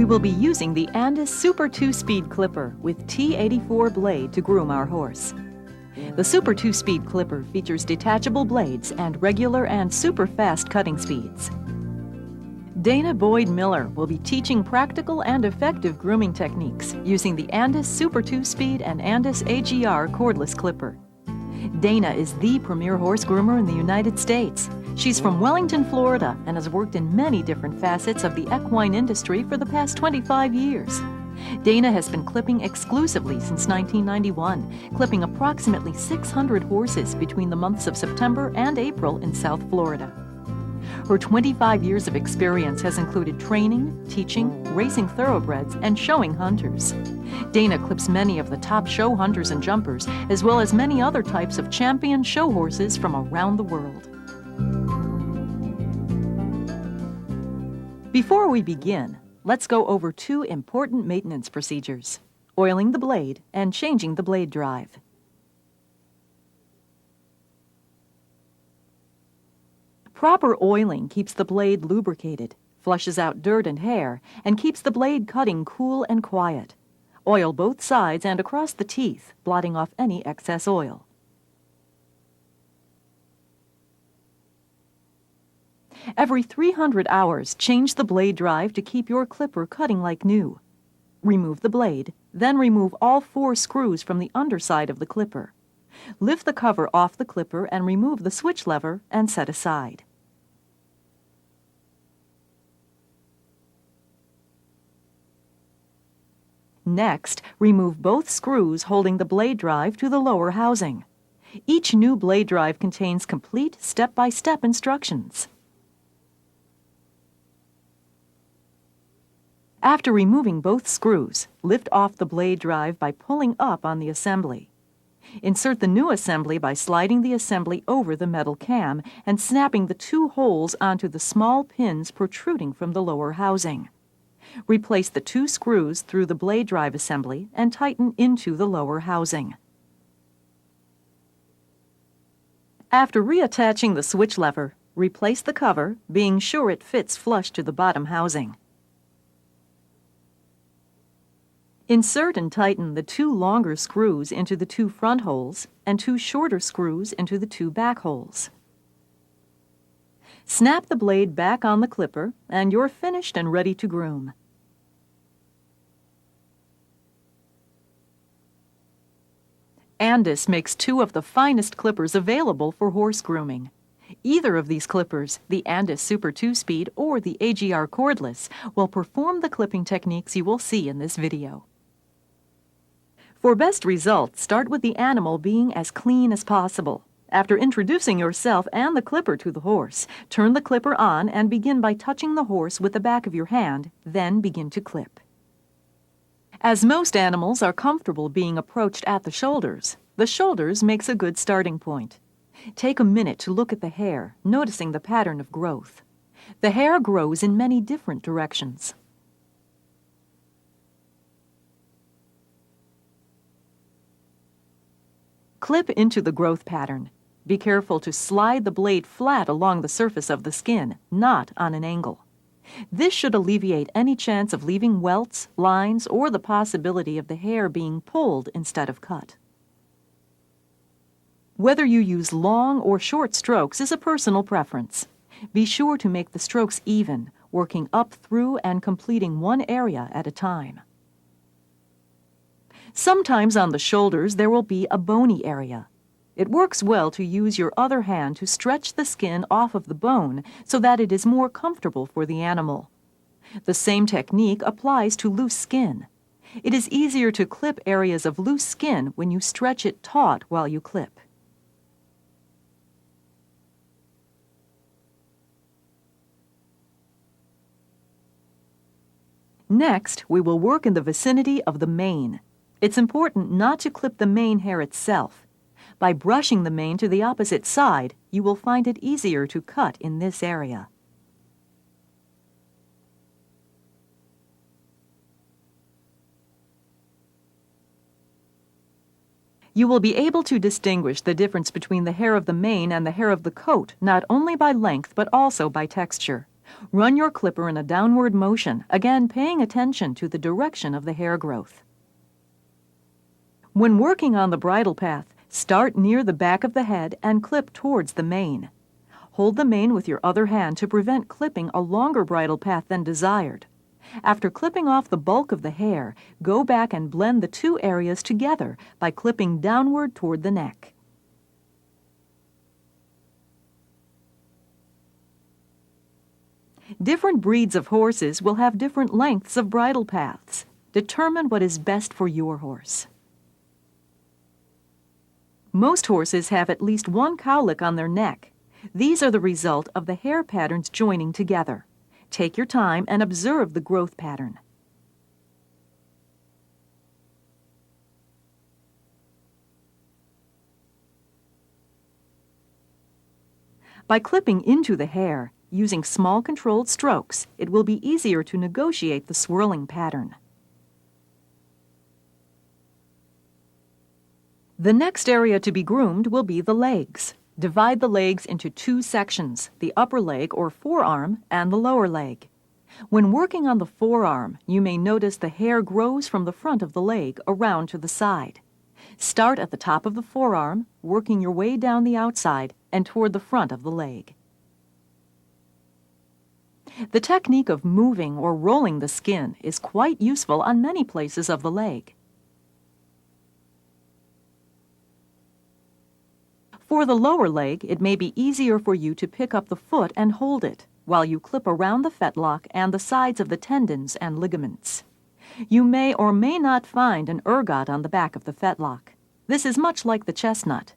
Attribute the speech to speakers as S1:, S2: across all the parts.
S1: will be using the Andis Super 2-Speed Clipper with T84 blade to groom our horse. The Super 2-Speed Clipper features detachable blades and regular and super fast cutting speeds. Dana Boyd Miller will be teaching practical and effective grooming techniques using the Andis Super 2-Speed and Andis AGR cordless clipper. Dana is the premier horse groomer in the United States. She's from Wellington, Florida, and has worked in many different facets of the equine industry for the past 25 years. Dana has been clipping exclusively since 1991, clipping approximately 600 horses between the months of September and April in South Florida. Her 25 years of experience has included training, teaching, racing thoroughbreds, and showing hunters. Dana clips many of the top show hunters and jumpers, as well as many other types of champion show horses from around the world. Before we begin, let's go over two important maintenance procedures: oiling the blade and changing the blade drive. Proper oiling keeps the blade lubricated, flushes out dirt and hair, and keeps the blade cutting cool and quiet. Oil both sides and across the teeth, blotting off any excess oil. Every 300 hours, change the blade drive to keep your clipper cutting like new. Remove the blade, then remove all 4 screws from the underside of the clipper. Lift the cover off the clipper and remove the switch lever and set aside. Next, remove both screws holding the blade drive to the lower housing. Each new blade drive contains complete step-by-step instructions. After removing both screws, lift off the blade drive by pulling up on the assembly. Insert the new assembly by sliding the assembly over the metal cam and snapping the 2 holes onto the small pins protruding from the lower housing. Replace the 2 screws through the blade drive assembly and tighten into the lower housing. After reattaching the switch lever, replace the cover, being sure it fits flush to the bottom housing. Insert and tighten the 2 longer screws into the 2 front holes and 2 shorter screws into the 2 back holes. Snap the blade back on the clipper and you're finished and ready to groom. Andis makes 2 of the finest clippers available for horse grooming. Either of these clippers, the Andis Super 2-Speed or the AGR cordless, will perform the clipping techniques you will see in this video. For best results, start with the animal being as clean as possible. After introducing yourself and the clipper to the horse, turn the clipper on and begin by touching the horse with the back of your hand, then begin to clip. As most animals are comfortable being approached at the shoulders makes a good starting point. Take a minute to look at the hair, noticing the pattern of growth. The hair grows in many different directions. Clip into the growth pattern. Be careful to slide the blade flat along the surface of the skin, not on an angle. This should alleviate any chance of leaving welts, lines, or the possibility of the hair being pulled instead of cut. Whether you use long or short strokes is a personal preference. Be sure to make the strokes even, working up through and completing one area at a time. Sometimes on the shoulders there will be a bony area. It works well to use your other hand to stretch the skin off of the bone so that it is more comfortable for the animal. The same technique applies to loose skin. It is easier to clip areas of loose skin when you stretch it taut while you clip. Next, we will work in the vicinity of the mane. It's important not to clip the mane hair itself. By brushing the mane to the opposite side, you will find it easier to cut in this area. You will be able to distinguish the difference between the hair of the mane and the hair of the coat, not only by length but also by texture. Run your clipper in a downward motion, again paying attention to the direction of the hair growth. When working on the bridle path, start near the back of the head and clip towards the mane. Hold the mane with your other hand to prevent clipping a longer bridle path than desired. After clipping off the bulk of the hair, go back and blend the two areas together by clipping downward toward the neck. Different breeds of horses will have different lengths of bridle paths. Determine what is best for your horse. Most horses have at least one cowlick on their neck. These are the result of the hair patterns joining together. Take your time and observe the growth pattern. By clipping into the hair, using small controlled strokes, it will be easier to negotiate the swirling pattern. The next area to be groomed will be the legs. Divide the legs into two sections, the upper leg or forearm and the lower leg. When working on the forearm, you may notice the hair grows from the front of the leg around to the side. Start at the top of the forearm, working your way down the outside and toward the front of the leg. The technique of moving or rolling the skin is quite useful on many places of the leg. For the lower leg, it may be easier for you to pick up the foot and hold it, while you clip around the fetlock and the sides of the tendons and ligaments. You may or may not find an ergot on the back of the fetlock. This is much like the chestnut.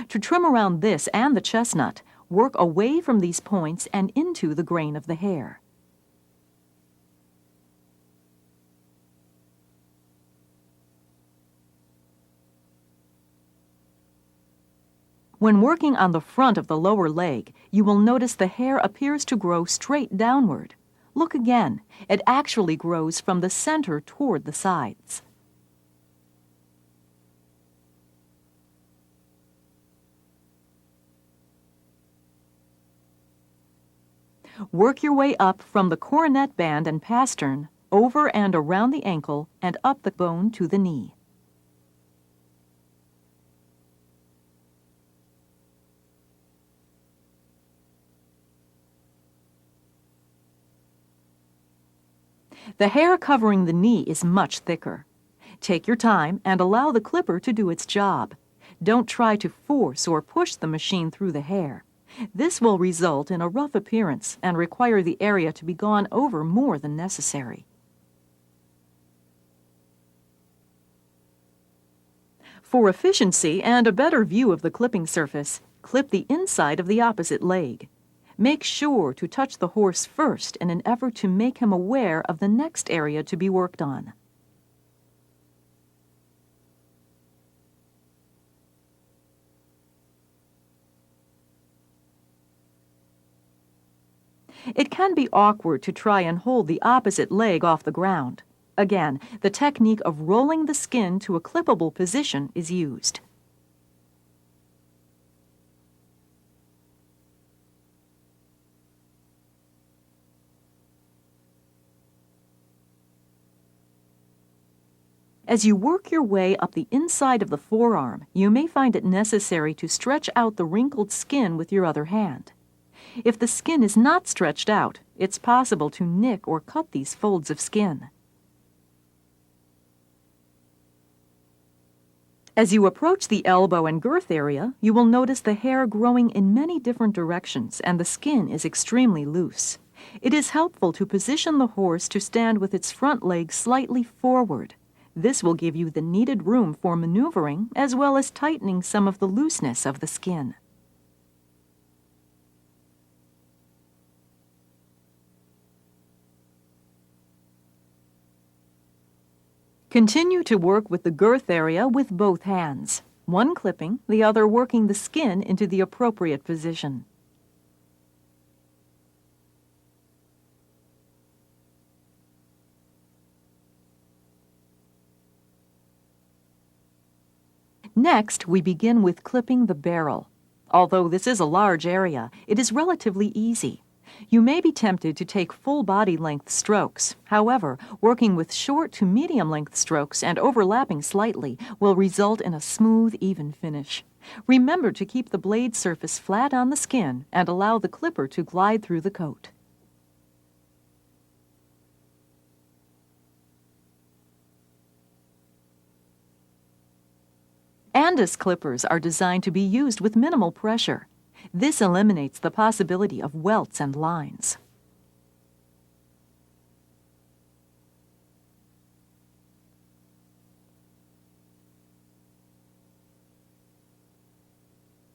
S1: To trim around this and the chestnut, work away from these points and into the grain of the hair. When working on the front of the lower leg, you will notice the hair appears to grow straight downward. Look again. It actually grows from the center toward the sides. Work your way up from the coronet band and pastern, over and around the ankle, and up the bone to the knee. The hair covering the knee is much thicker. Take your time and allow the clipper to do its job. Don't try to force or push the machine through the hair. This will result in a rough appearance and require the area to be gone over more than necessary. For efficiency and a better view of the clipping surface, clip the inside of the opposite leg. Make sure to touch the horse first in an effort to make him aware of the next area to be worked on. It can be awkward to try and hold the opposite leg off the ground. Again, the technique of rolling the skin to a clippable position is used. As you work your way up the inside of the forearm, you may find it necessary to stretch out the wrinkled skin with your other hand. If the skin is not stretched out, it's possible to nick or cut these folds of skin. As you approach the elbow and girth area, you will notice the hair growing in many different directions and the skin is extremely loose. It is helpful to position the horse to stand with its front leg slightly forward. This will give you the needed room for maneuvering as well as tightening some of the looseness of the skin. Continue to work with the girth area with both hands, one clipping, the other working the skin into the appropriate position. Next, we begin with clipping the barrel. Although this is a large area, it is relatively easy. You may be tempted to take full body length strokes. However, working with short to medium length strokes and overlapping slightly will result in a smooth, even finish. Remember to keep the blade surface flat on the skin and allow the clipper to glide through the coat. Andis clippers are designed to be used with minimal pressure. This eliminates the possibility of welts and lines.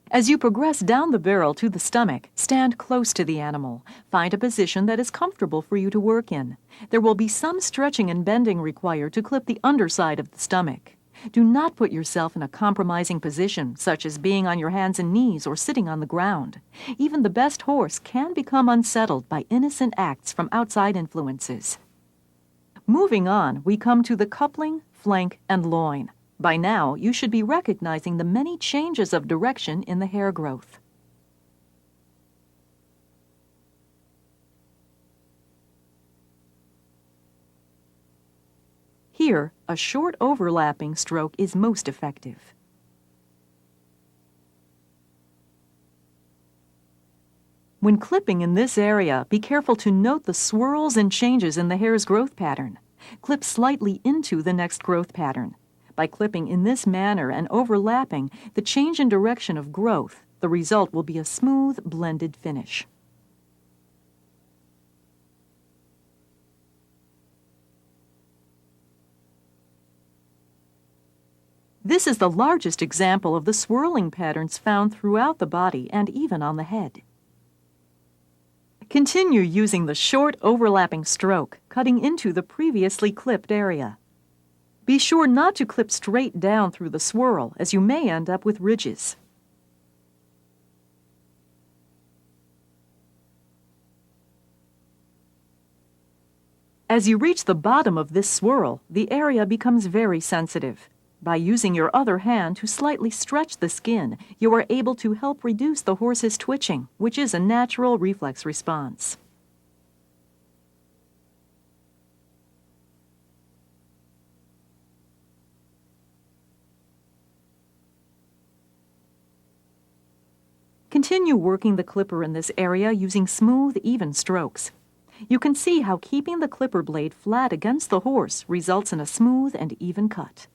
S1: As you progress down the barrel to the stomach, stand close to the animal. Find a position that is comfortable for you to work in. There will be some stretching and bending required to clip the underside of the stomach. Do not put yourself in a compromising position, such as being on your hands and knees or sitting on the ground. Even the best horse can become unsettled by innocent acts from outside influences. Moving on, we come to the coupling, flank, and loin. By now, you should be recognizing the many changes of direction in the hair growth. Here, a short overlapping stroke is most effective. When clipping in this area, be careful to note the swirls and changes in the hair's growth pattern. Clip slightly into the next growth pattern. By clipping in this manner and overlapping the change in direction of growth, the result will be a smooth, blended finish. This is the largest example of the swirling patterns found throughout the body and even on the head. Continue using the short overlapping stroke, cutting into the previously clipped area. Be sure not to clip straight down through the swirl, as you may end up with ridges. As you reach the bottom of this swirl, the area becomes very sensitive. By using your other hand to slightly stretch the skin, you are able to help reduce the horse's twitching, which is a natural reflex response. Continue working the clipper in this area using smooth, even strokes. You can see how keeping the clipper blade flat against the horse results in a smooth and even cut.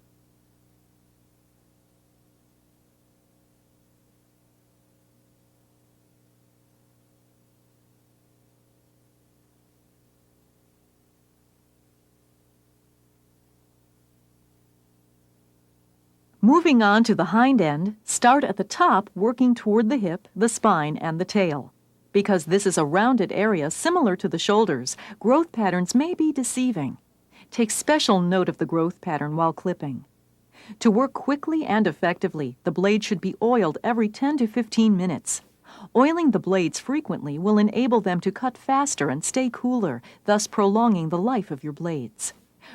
S1: Moving on to the hind end, start at the top working toward the hip, the spine, and the tail. Because this is a rounded area similar to the shoulders, growth patterns may be deceiving. Take special note of the growth pattern while clipping. To work quickly and effectively, the blade should be oiled every 10 to 15 minutes. Oiling the blades frequently will enable them to cut faster and stay cooler, thus prolonging the life of your blades.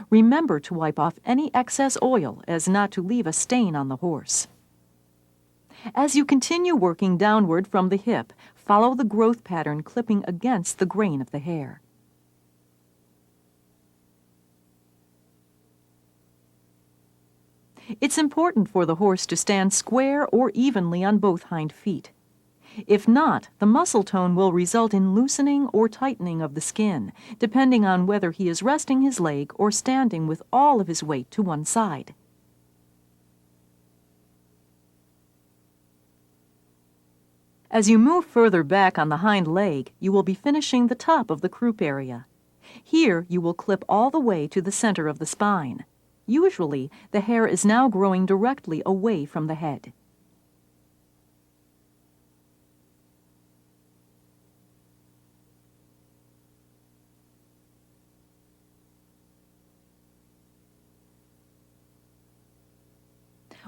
S1: Remember to wipe off any excess oil as not to leave a stain on the horse. As you continue working downward from the hip, follow the growth pattern clipping against the grain of the hair. It's important for the horse to stand square or evenly on both hind feet. If not, the muscle tone will result in loosening or tightening of the skin, depending on whether he is resting his leg or standing with all of his weight to one side. As you move further back on the hind leg, you will be finishing the top of the croup area. Here, you will clip all the way to the center of the spine. Usually, the hair is now growing directly away from the head.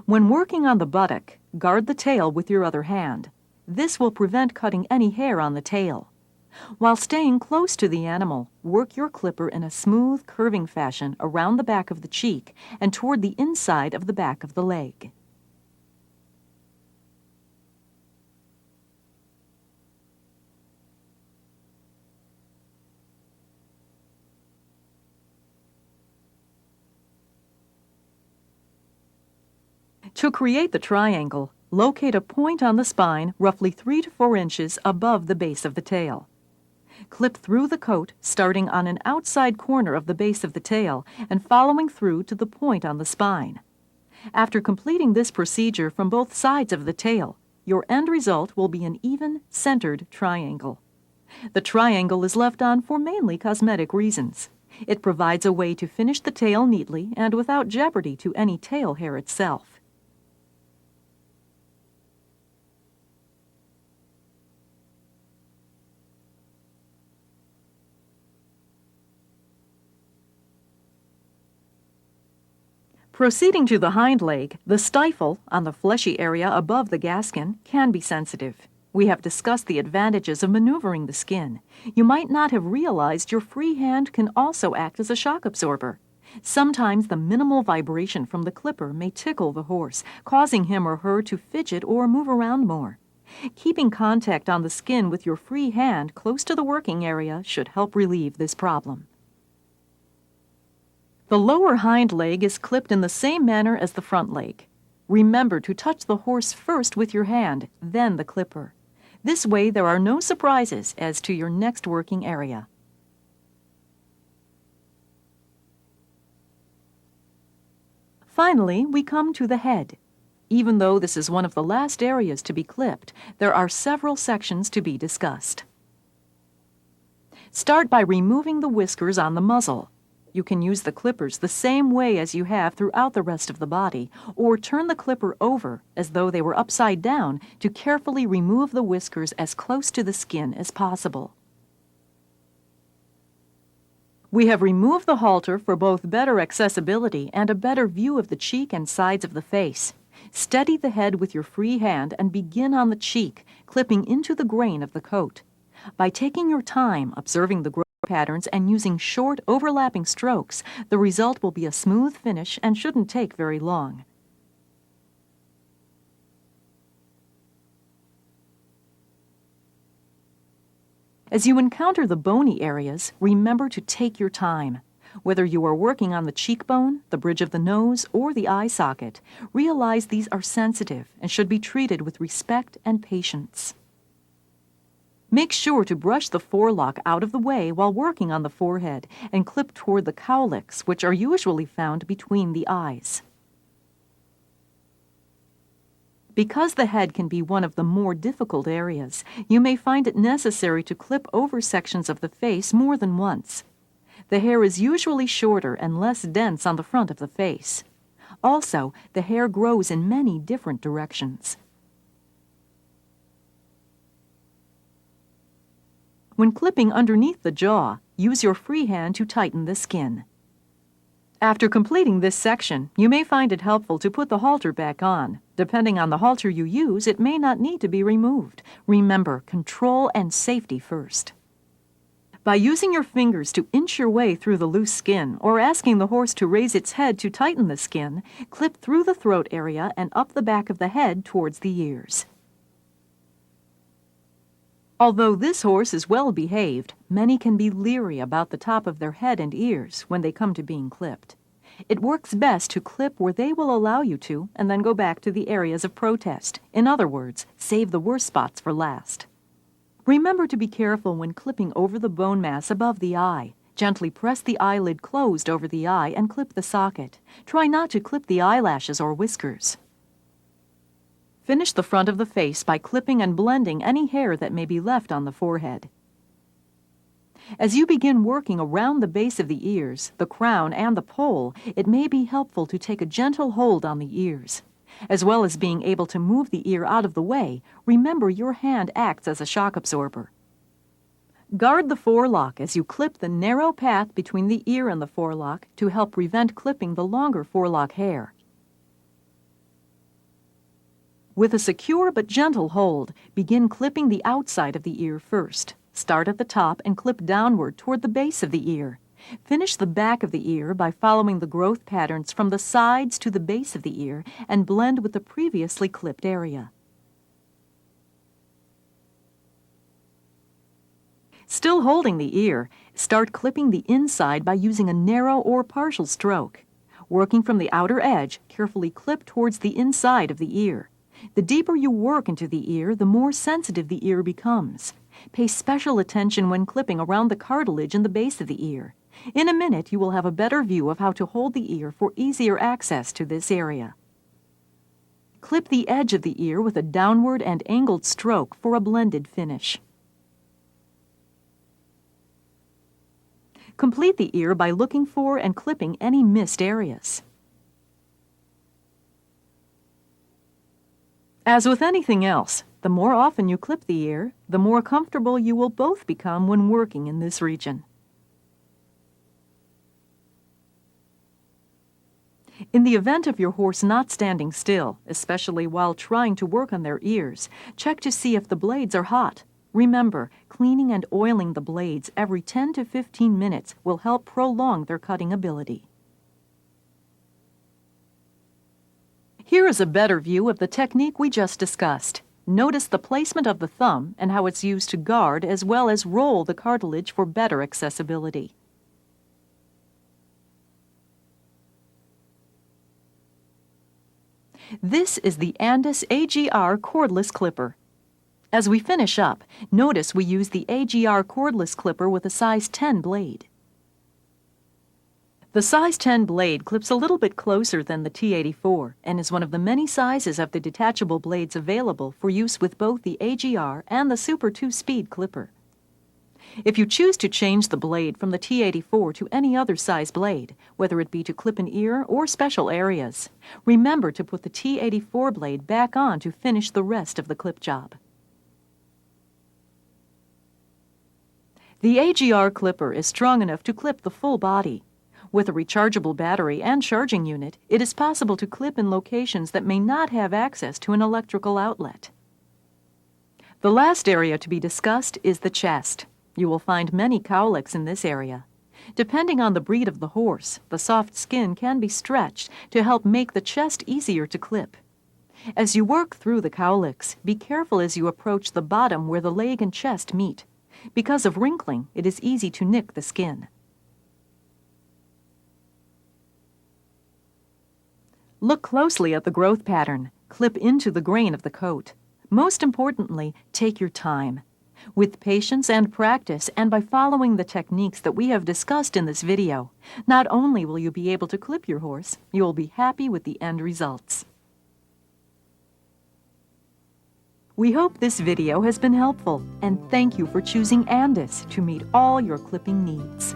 S1: When working on the buttock, guard the tail with your other hand. This will prevent cutting any hair on the tail. While staying close to the animal, work your clipper in a smooth, curving fashion around the back of the cheek and toward the inside of the back of the leg. To create the triangle, locate a point on the spine roughly 3 to 4 inches above the base of the tail. Clip through the coat, starting on an outside corner of the base of the tail and following through to the point on the spine. After completing this procedure from both sides of the tail, your end result will be an even, centered triangle. The triangle is left on for mainly cosmetic reasons. It provides a way to finish the tail neatly and without jeopardy to any tail hair itself. Proceeding to the hind leg, the stifle, on the fleshy area above the gaskin, can be sensitive. We have discussed the advantages of maneuvering the skin. You might not have realized your free hand can also act as a shock absorber. Sometimes the minimal vibration from the clipper may tickle the horse, causing him or her to fidget or move around more. Keeping contact on the skin with your free hand close to the working area should help relieve this problem. The lower hind leg is clipped in the same manner as the front leg. Remember to touch the horse first with your hand, then the clipper. This way there are no surprises as to your next working area. Finally, we come to the head. Even though this is one of the last areas to be clipped, there are several sections to be discussed. Start by removing the whiskers on the muzzle. You can use the clippers the same way as you have throughout the rest of the body, or turn the clipper over as though they were upside down to carefully remove the whiskers as close to the skin as possible. We have removed the halter for both better accessibility and a better view of the cheek and sides of the face. Steady the head with your free hand and begin on the cheek, clipping into the grain of the coat. By taking your time observing the growth patterns and using short, overlapping strokes, the result will be a smooth finish and shouldn't take very long. As you encounter the bony areas, remember to take your time. Whether you are working on the cheekbone, the bridge of the nose, or the eye socket, realize these are sensitive and should be treated with respect and patience. Make sure to brush the forelock out of the way while working on the forehead and clip toward the cowlicks, which are usually found between the eyes. Because the head can be one of the more difficult areas, you may find it necessary to clip over sections of the face more than once. The hair is usually shorter and less dense on the front of the face. Also, the hair grows in many different directions. When clipping underneath the jaw, use your free hand to tighten the skin. After completing this section, you may find it helpful to put the halter back on. Depending on the halter you use, it may not need to be removed. Remember, control and safety first. By using your fingers to inch your way through the loose skin or asking the horse to raise its head to tighten the skin, clip through the throat area and up the back of the head towards the ears. Although this horse is well behaved, many can be leery about the top of their head and ears when they come to being clipped. It works best to clip where they will allow you to and then go back to the areas of protest. In other words, save the worst spots for last. Remember to be careful when clipping over the bone mass above the eye. Gently press the eyelid closed over the eye and clip the socket. Try not to clip the eyelashes or whiskers. Finish the front of the face by clipping and blending any hair that may be left on the forehead. As you begin working around the base of the ears, the crown, and the poll, it may be helpful to take a gentle hold on the ears. As well as being able to move the ear out of the way, remember your hand acts as a shock absorber. Guard the forelock as you clip the narrow path between the ear and the forelock to help prevent clipping the longer forelock hair. With a secure but gentle hold, begin clipping the outside of the ear first. Start at the top and clip downward toward the base of the ear. Finish the back of the ear by following the growth patterns from the sides to the base of the ear and blend with the previously clipped area. Still holding the ear, start clipping the inside by using a narrow or partial stroke. Working from the outer edge, carefully clip towards the inside of the ear. The deeper you work into the ear, the more sensitive the ear becomes. Pay special attention when clipping around the cartilage in the base of the ear. In a minute, you will have a better view of how to hold the ear for easier access to this area. Clip the edge of the ear with a downward and angled stroke for a blended finish. Complete the ear by looking for and clipping any missed areas. As with anything else, the more often you clip the ear, the more comfortable you will both become when working in this region. In the event of your horse not standing still, especially while trying to work on their ears, check to see if the blades are hot. Remember, cleaning and oiling the blades every 10 to 15 minutes will help prolong their cutting ability. Here is a better view of the technique we just discussed. Notice the placement of the thumb and how it's used to guard as well as roll the cartilage for better accessibility. This is the Andis AGR cordless clipper. As we finish up, notice we use the AGR cordless clipper with a size 10 blade. The size 10 blade clips a little bit closer than the T84 and is one of the many sizes of the detachable blades available for use with both the AGR and the Super 2-speed clipper. If you choose to change the blade from the T84 to any other size blade, whether it be to clip an ear or special areas, remember to put the T84 blade back on to finish the rest of the clip job. The AGR clipper is strong enough to clip the full body. With a rechargeable battery and charging unit, it is possible to clip in locations that may not have access to an electrical outlet. The last area to be discussed is the chest. You will find many cowlicks in this area. Depending on the breed of the horse, the soft skin can be stretched to help make the chest easier to clip. As you work through the cowlicks, be careful as you approach the bottom where the leg and chest meet. Because of wrinkling, it is easy to nick the skin. Look closely at the growth pattern. Clip into the grain of the coat. Most importantly, take your time. With patience and practice, and by following the techniques that we have discussed in this video, not only will you be able to clip your horse, you will be happy with the end results. We hope this video has been helpful, and thank you for choosing Andis to meet all your clipping needs.